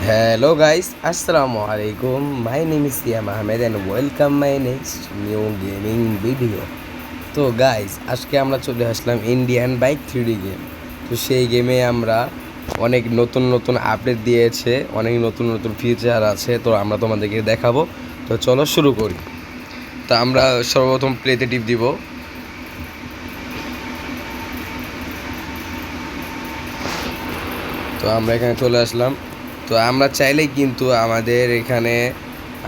Hello guys, Assalamu alaikum. My name is Siam Ahmed and welcome my next new gaming video. তো guys আজকে আমরা চলে আসলাম Indian bike 3D game. তো সেই গেমে আমরা অনেক নতুন নতুন আপডেট দিয়েছে, অনেক নতুন নতুন ফিচার আছে, তো আমরা তোমাদেরকে দেখাবো। তো চলো শুরু করি। তো আমরা সর্বপ্রথম প্লেতে টিপ দিব। তো আমরা এখানে চলে আসলাম। তো আমরা চাইলেই কিন্তু আমাদের এখানে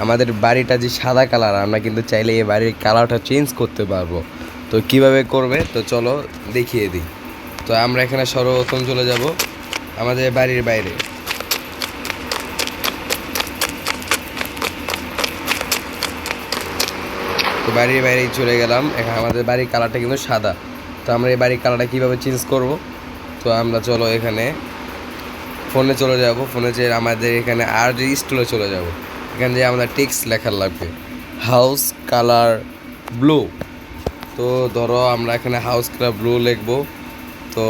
আমাদের বাড়িটা যে সাদা কালার, আমরা কিন্তু চাইলে এই বাড়ির কালারটা চেঞ্জ করতে পারবো। তো কিভাবে করবে তো চলো দেখিয়ে দিই। তো আমরা এখানে সর্বপ্রথম চলে যাব আমাদের বাড়ির বাইরে। তো বাড়ির বাইরেই চলে গেলাম। এখানে আমাদের বাড়ির কালারটা কিন্তু সাদা। তো আমরা এই বাড়ির কালারটা কীভাবে চেঞ্জ করব, তো আমরা চলো এখানে ফোনে চলে যাব। ফোনে যে আমাদের এখানে আর যে স্টলে চলে যাব, এখানে যে আমাদের টেক্সট লেখার লাগবে হাউস কালার ব্লু। তো ধরো আমরা এখানে হাউস কালার ব্লু লিখবো। তো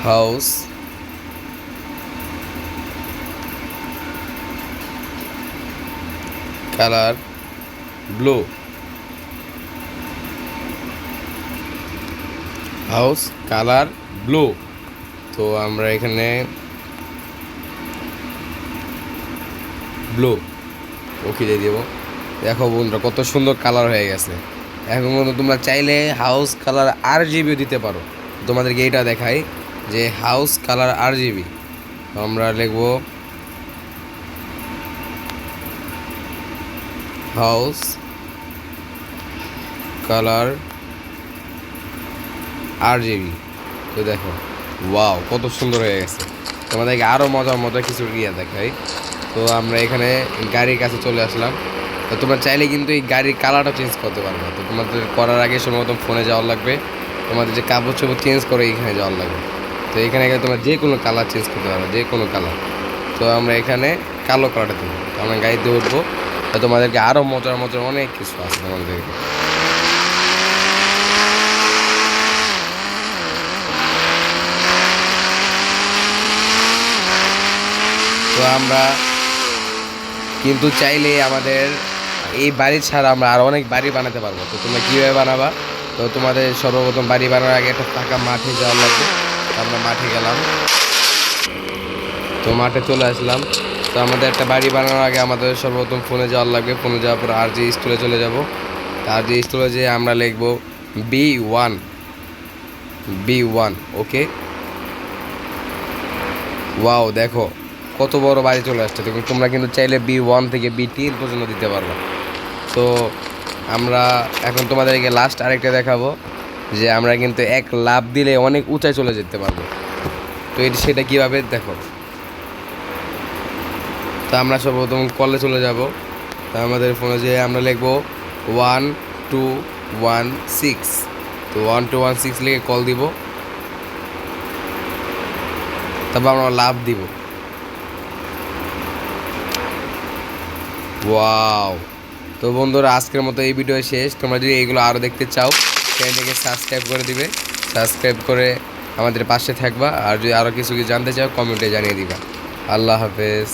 house colour blue, house colour blue. তো আমরা এখানে ব্লু ওকে দিয়ে দেবো। দেখো বন্ধুরা কত সুন্দর কালার হয়ে গেছে। এখন কিন্তু তোমরা চাইলে হাউস কালার RGB দিতে পারো। তোমাদেরকে এইটা দেখাই যে হাউস কালার RGB। তো আমরা লিখবো হাউস কালার RGB। তো দেখো ওয়াও কত সুন্দর হয়ে গেছে। তোমাদেরকে আরও মজার মজার কিছু ইয়ে দেখাই। তো আমরা এখানে গাড়ির কাছে চলে আসলাম। তো তোমরা চাইলে কিন্তু এই গাড়ির কালারটা চেঞ্জ করতে পারবে। তো তোমাদের করার আগে সম্ভবত ফোনে যাওয়ার লাগবে, তোমাদের যে কাপড় চোপড় চেঞ্জ করে এখানে যাওয়ার লাগবে। তো এখানে গেলে তোমরা যে কোনো কালার চেঞ্জ করতে পারবে, যে কোনো কালার। তো আমরা এখানে কালো কালারটা দেবো। তো আমরা গাড়িতে উঠবো। তো তোমাদেরকে আরও মজার মজার অনেক কিছু আছে তোমাদেরকে। তো আমরা কিন্তু চাইলে আমাদের এই বাড়ি ছাড়া আমরা আরও অনেক বাড়ি বানাতে পারবো। তো তোমরা কীভাবে বানাবা, তো তোমাদের সর্বপ্রথম বাড়ি বানানোর আগে একটা ফাঁকা মাঠে যাওয়ার লাগবে। তো আমরা মাঠে গেলাম। তো মাঠে চলে আসলাম। তো আমাদের একটা বাড়ি বানানোর আগে আমাদের সর্বপ্রথম ফোনে যাওয়ার লাগবে। ফোনে যাওয়ার পর RG স্টলে চলে যাব। RG স্টলে যেয়ে আমরা লিখবো B1 ওকে। ওয়াও দেখো কত বড় বাড়ি চলে আসছে। তোমরা কিন্তু চাইলে B1 থেকে B10 পর্যন্ত দিতে পারবে। তো আমরা এখন তোমাদেরকে লাস্ট আরেকটা দেখাবো যে আমরা কিন্তু এক লাফ দিলে অনেক উঁচায় চলে যেতে পারবো। তো সেটা কীভাবে দেখো। তো আমরা সর্বপ্রথম কলে চলে যাব। তো আমাদের ফোনে যে আমরা লিখবো 1216। তো 1216 লিখে কল দিব। তারপর আমরা লাভ দিব। ওয়াও। তো বন্ধুরা আজকের মতো এই ভিডিও শেষ। তোমরা যদি এইগুলো আরও দেখতে চাও চ্যানেলটাকে সাবস্ক্রাইব করে দিবে, সাবস্ক্রাইব করে আমাদের পাশে থাকবা। আর যদি আরও কিছু জানতে চাও কমেন্টে জানিয়ে দিবা। আল্লাহ হাফেজ।